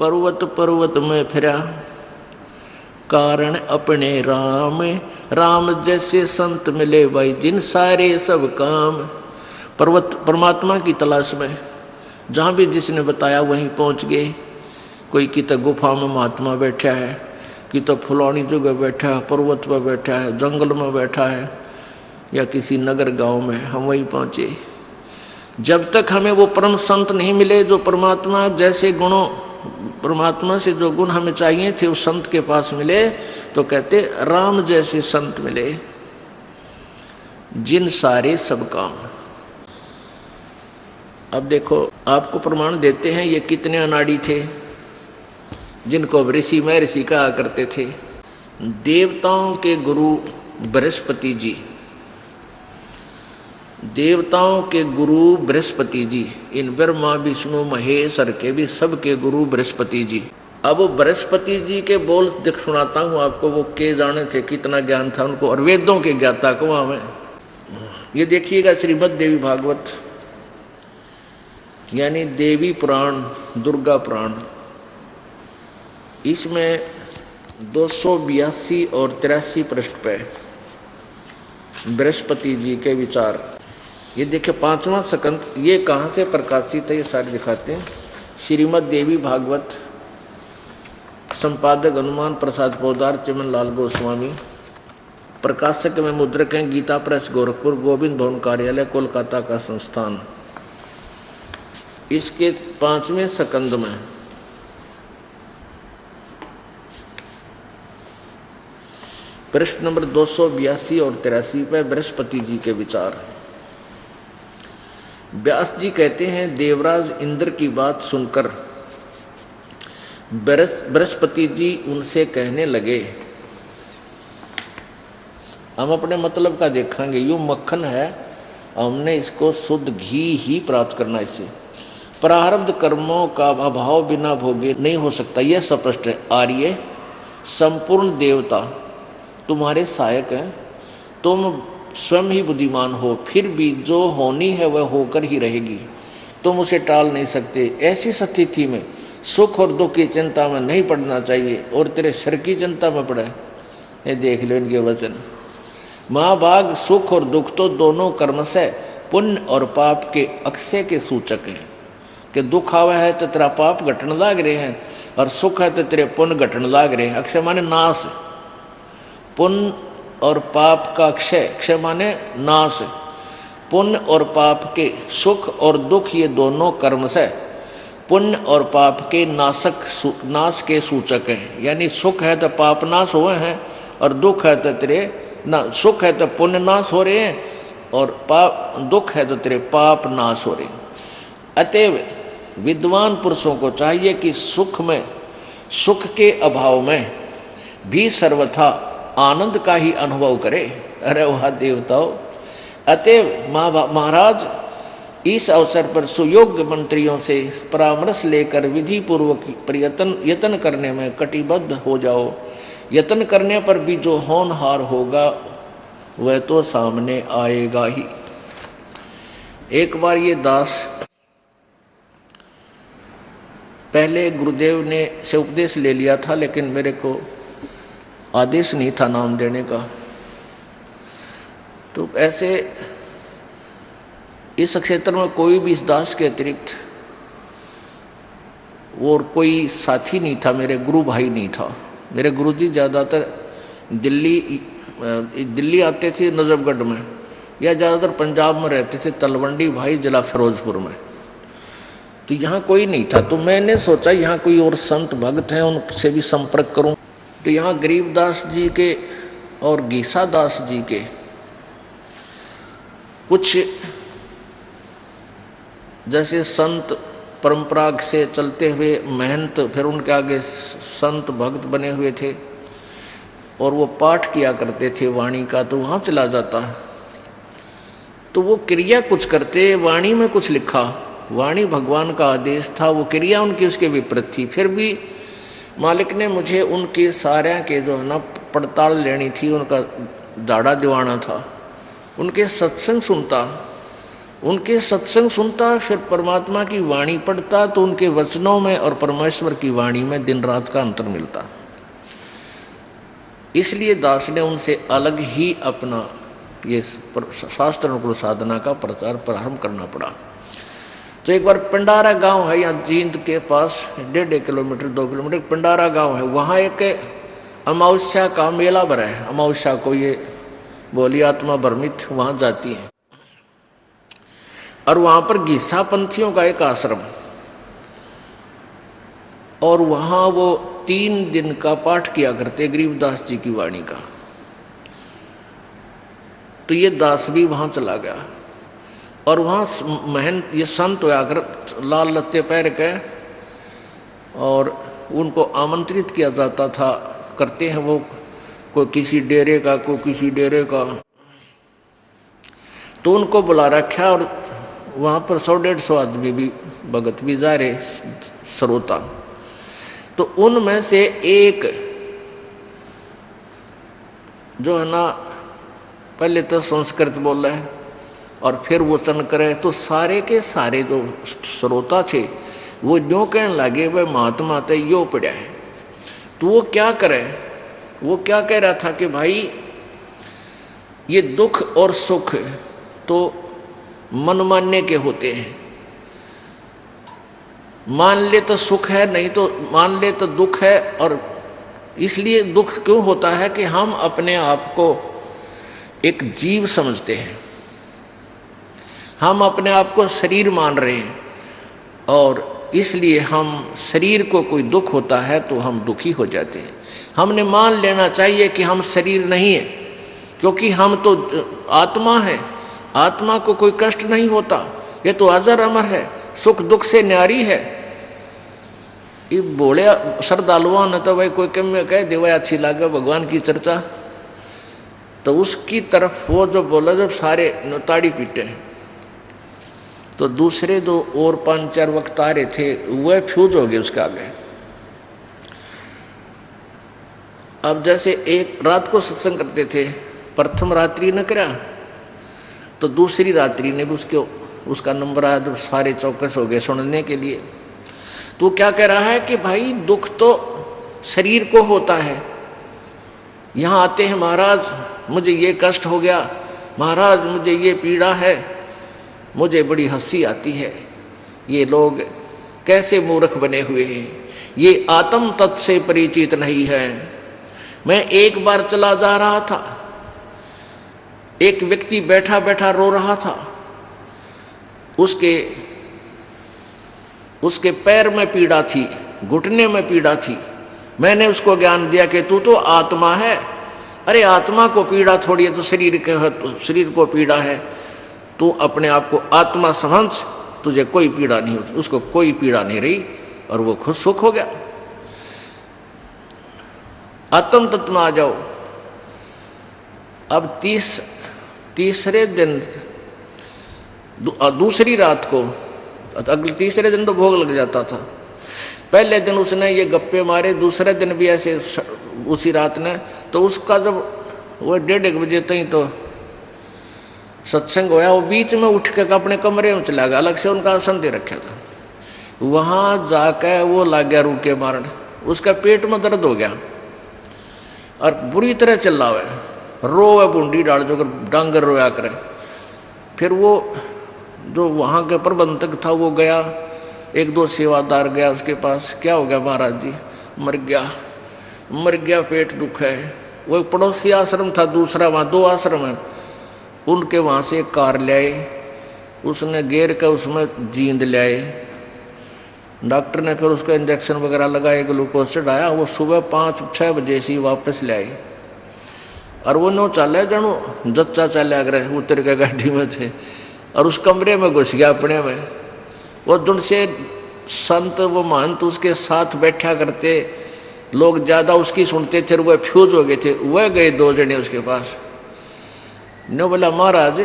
पर्वत पर्वत में फिरा, कारण अपने राम। राम जैसे संत मिले भाई, जिन सारे सब काम। पर्वत परमात्मा की तलाश में जहाँ भी जिसने बताया वहीं पहुँच गए। कोई की तो गुफा में महात्मा बैठा है, कि तो फुलानी जगह बैठा है, पर्वत पर बैठा है, जंगल में बैठा है, या किसी नगर गांव में, हम वहीं पहुँचे। जब तक हमें वो परम संत नहीं मिले जो परमात्मा जैसे गुणों, परमात्मा से जो गुण हमें चाहिए थे उस संत के पास मिले, तो कहते राम जैसे संत मिले, जिन सारे सब काम। अब देखो आपको प्रमाण देते हैं ये कितने अनाड़ी थे, जिनको ऋषि महर्षि कहा करते थे। देवताओं के गुरु बृहस्पति जी, देवताओं के गुरु बृहस्पति जी, इन ब्रह्मा विष्णु महेश के भी सबके गुरु बृहस्पति जी। अब वो बृहस्पति जी के बोल देख सुनाता हूँ आपको, वो के जाने थे कितना ज्ञान था उनको, और वेदों के ज्ञाता को वहां में। ये देखिएगा श्रीमद् देवी भागवत, यानी देवी पुराण, दुर्गा पुराण, इसमें 282 और 83 पृष्ठ पे बृहस्पति जी के विचार। ये देखिए 5वां स्कंद, ये कहाँ से प्रकाशित है ये सारे दिखाते हैं। श्रीमद् देवी भागवत, संपादक हनुमान प्रसाद पोदार, चिमन लाल गोस्वामी, प्रकाशक में मुद्रक हैं गीता प्रेस गोरखपुर, गोविंद भवन कार्यालय कोलकाता का संस्थान। इसके 5वें स्कंद में पृष्ठ नंबर 282 और 83 पे बृहस्पति जी के विचार। व्यास जी कहते हैं, देवराज इंद्र की बात सुनकर बृहस्पति जी उनसे कहने लगे, हम अपने मतलब का देखेंगे, यूं मक्खन है, हमने इसको शुद्ध घी ही प्राप्त करना, इससे प्रारब्ध कर्मों का अभाव बिना भोगे नहीं हो सकता। यह स्पष्ट है। आर्य संपूर्ण देवता तुम्हारे सहायक हैं, तुम स्वयं ही बुद्धिमान हो, फिर भी जो होनी है वह होकर ही रहेगी, तुम उसे टाल नहीं सकते। ऐसी स्थिति में सुख और दुख की चिंता में नहीं पड़ना चाहिए, और तेरे शर की चिंता में पड़े। ये देख लो इनके वचन। महाभाग सुख और दुख तो दोनों कर्म से पुण्य और पाप के अक्षय के सूचक हैं, कि दुख आवा है तो तेरा पाप घटने लाग रहे हैं, और सुख है तो तेरे पुण्य घटने लाग रहे हैं। अक्षय माने नाश, पुण्य और पाप का क्षय, क्षय माने नाश। पुण्य और पाप के सुख और दुख ये दोनों कर्म से पुण्य और पाप के नाश के सूचक हैं। यानी सुख है तो पाप नाश हुए हैं, और दुख है तो तेरे सुख है तो पुण्य नाश हो रहे हैं, और पाप दुख है तो तेरे पाप नाश हो रहे हैं। अतएव विद्वान पुरुषों को चाहिए कि सुख के अभाव में भी सर्वथा आनंद का ही अनुभव करे। अरे वाह देवताओं! अतएव महाराज इस अवसर पर सुयोग्य मंत्रियों से परामर्श लेकर विधि पूर्वक यत्न करने में कटिबद्ध हो जाओ। यत्न करने पर भी जो होनहार होगा वह तो सामने आएगा ही। एक बार ये दास पहले गुरुदेव ने से उपदेश ले लिया था, लेकिन मेरे को आदेश नहीं था नाम देने का। तो ऐसे इस क्षेत्र में कोई भी इस दास के अतिरिक्त और कोई साथी नहीं था, मेरे गुरु भाई नहीं था। मेरे गुरुजी ज़्यादातर दिल्ली आते थे नजफगढ़ में, या ज़्यादातर पंजाब में रहते थे, तलवंडी भाई जिला फिरोजपुर में। तो यहाँ कोई नहीं था, तो मैंने सोचा यहाँ कोई और संत भक्त हैं, उनसे भी संपर्क करूँ। तो यहाँ गरीबदास जी के और गीसा दास जी के कुछ जैसे संत परंपरा से चलते हुए महंत, फिर उनके आगे संत भक्त बने हुए थे, और वो पाठ किया करते थे वाणी का, तो वहाँ चला जाता। तो वो क्रिया कुछ करते, वाणी में कुछ लिखा, वाणी भगवान का आदेश था, वो क्रिया उनकी उसके विपरीत थी। फिर भी मालिक ने मुझे उनके सारे के जो है ना पड़ताल लेनी थी, उनका दाढ़ा दिवाना था, उनके सत्संग सुनता, उनके सत्संग सुनता, फिर परमात्मा की वाणी पढ़ता, तो उनके वचनों में और परमेश्वर की वाणी में दिन रात का अंतर मिलता। इसलिए दास ने उनसे अलग ही अपना ये शास्त्र अनुकूल साधना का प्रचार प्रारंभ करना पड़ा। तो एक बार पंडारा गांव है यहाँ जींद के पास, 1.5 किलोमीटर 2 किलोमीटर पंडारा गांव है। वहाँ एक अमावस्या का मेला भरा है। अमावस्या को ये बोली आत्मा भ्रमित वहाँ जाती है, और वहाँ पर घिसा पंथियों का एक आश्रम, और वहाँ वो 3 दिन का पाठ किया करते गरीबदास जी की वाणी का। तो ये दास भी वहाँ चला गया, और वहाँ महंत ये संत होया कर लाल लत्ते पहन के, और उनको आमंत्रित किया जाता था, करते हैं वो, कोई किसी डेरे का, कोई किसी डेरे का, तो उनको बुला रखा। और वहाँ पर 100-150 आदमी भी भगत भी जा रहे श्रोता। तो उनमें से एक जो है ना, पहले तो संस्कृत बोल रहे और फिर वचन करे, तो सारे के सारे जो श्रोता थे वो जो कहने लगे वह महात्मा तो यो पड़ा है। तो वो क्या करे, वो क्या कह रहा था कि भाई ये दुख और सुख तो मन मानने के होते हैं, मान ले तो सुख है, नहीं तो मान ले तो दुख है। और इसलिए दुख क्यों होता है कि हम अपने आप को एक जीव समझते हैं, हम अपने आप को शरीर मान रहे हैं, और इसलिए हम शरीर को कोई दुख होता है तो हम दुखी हो जाते हैं। हमने मान लेना चाहिए कि हम शरीर नहीं है, क्योंकि हम तो आत्मा है, आत्मा को कोई कष्ट नहीं होता, ये तो अजर अमर है, सुख दुख से न्यारी है। ये बोले श्रद्धालुओं ने तो भाई कोई कम में कह दे भाई अच्छी लगे भगवान की चर्चा, तो उसकी तरफ वो जो बोला, जब सारे ताड़ी पीटे, तो दूसरे जो और 5-4 वक्ता रहे थे वह फ्यूज हो गए उसके आगे। अब जैसे एक रात को सत्संग करते थे, प्रथम रात्रि न करा, तो दूसरी रात्रि ने भी उसका नंबर आया, तो सारे चौकस हो गए सुनने के लिए। तो क्या कह रहा है कि भाई दुख तो शरीर को होता है, यहाँ आते हैं महाराज मुझे ये कष्ट हो गया, महाराज मुझे ये पीड़ा है, मुझे बड़ी हंसी आती है, ये लोग कैसे मूर्ख बने हुए हैं, ये आत्म तत्व से परिचित नहीं है। मैं एक बार चला जा रहा था, एक व्यक्ति बैठा बैठा रो रहा था, उसके पैर में पीड़ा थी, घुटने में पीड़ा थी। मैंने उसको ज्ञान दिया कि तू तो आत्मा है। अरे आत्मा को पीड़ा थोड़ी है, तो शरीर को पीड़ा है, तू अपने आप को आत्मा समझ, तुझे कोई पीड़ा नहीं होगी। उसको कोई पीड़ा नहीं रही और वो खुद सुख हो गया। आत्म तत्व में आ जाओ। अब तीसरे दिन दूसरी रात को, अगले तीसरे दिन तो भोग लग जाता था। पहले दिन उसने ये गप्पे मारे, दूसरे दिन भी ऐसे उसी रात ने, तो उसका जब वो 1:30 बजे तक तो सत्संग होया, वो बीच में उठ के अपने कमरे में चला गया, अलग से उनका आसन दे रखा था। वहां जाकर वो लग गया रूके मारने, उसका पेट में दर्द हो गया और बुरी तरह चिल्ला हुआ, रोए बूंदी डाल जो डांगर रोया करे। फिर वो जो वहाँ के प्रबंधक था वो गया, 1-2 सेवादार गया उसके पास, क्या हो गया महाराज जी? मर गया, पेट दुख है। वो एक पड़ोसी आश्रम था दूसरा, वहाँ 2 आश्रम है, उनके वहाँ से एक कार ले आए, उसने घेर कर उसमें जींद ले आए। डॉक्टर ने फिर उसका इंजेक्शन वगैरह लगाए, ग्लूकोज चढ़ाया। वो सुबह 5-6 बजे से वापस ले आए और वो नो चले जानो जच्चा चले अगर उतर के गाड़ी में थे और उस कमरे में घुस गया अपने में। वो दुन से संत वो महंत उसके साथ बैठा करते, लोग ज़्यादा उसकी सुनते थे, वह फ्यूज हो गए थे। वह गए 2 जने उसके पास, ने बोला महाराज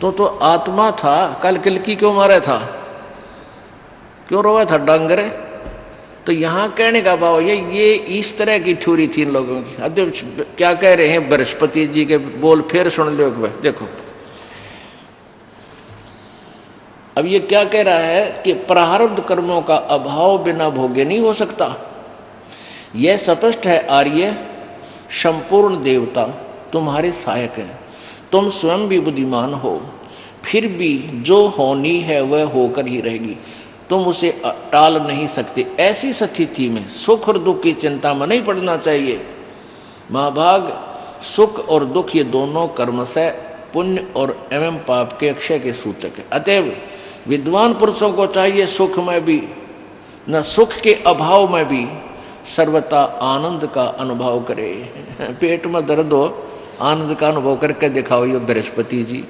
तो आत्मा था, कल की क्यों मारा था, क्यों रोया था डांगर? तो यहाँ कहने का भाव ये इस तरह की थ्योरी थी इन लोगों की। अब क्या कह रहे हैं बृहस्पति जी के बोल फिर सुन लो। देखो अब ये क्या कह रहा है कि प्रारब्ध कर्मों का अभाव बिना भोगे नहीं हो सकता। यह स्पष्ट है आर्य, संपूर्ण देवता तुम्हारे सहायक हैं, तुम स्वयं भी बुद्धिमान हो, फिर भी जो होनी है वह होकर ही रहेगी, तुम उसे टाल नहीं सकते। ऐसी स्थिति में सुख और दुख की चिंता में नहीं पड़ना चाहिए। महाभाग, सुख और दुख ये दोनों कर्म से पुण्य और एवं पाप के अक्षय के सूचक है। अतएव विद्वान पुरुषों को चाहिए सुख में भी न सुख के अभाव में भी सर्वथा आनंद का अनुभव करे। पेट में दर्द हो, आनंद का अनुभव करके दिखाओ। ये बृहस्पति जी,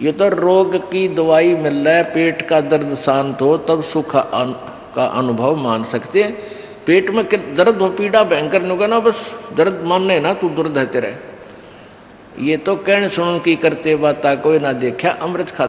ये तो रोग की दवाई मिल रहा है, पेट का दर्द शांत हो तब सुख का अनुभव मान सकते हैं। पेट में दर्द हो, पीड़ा भयंकर नहीं होगा ना, बस दर्द मानने ना तू दुर्द है तेरे। ये तो कहने सुन की करते बात कोई ना देखा, अमृत खा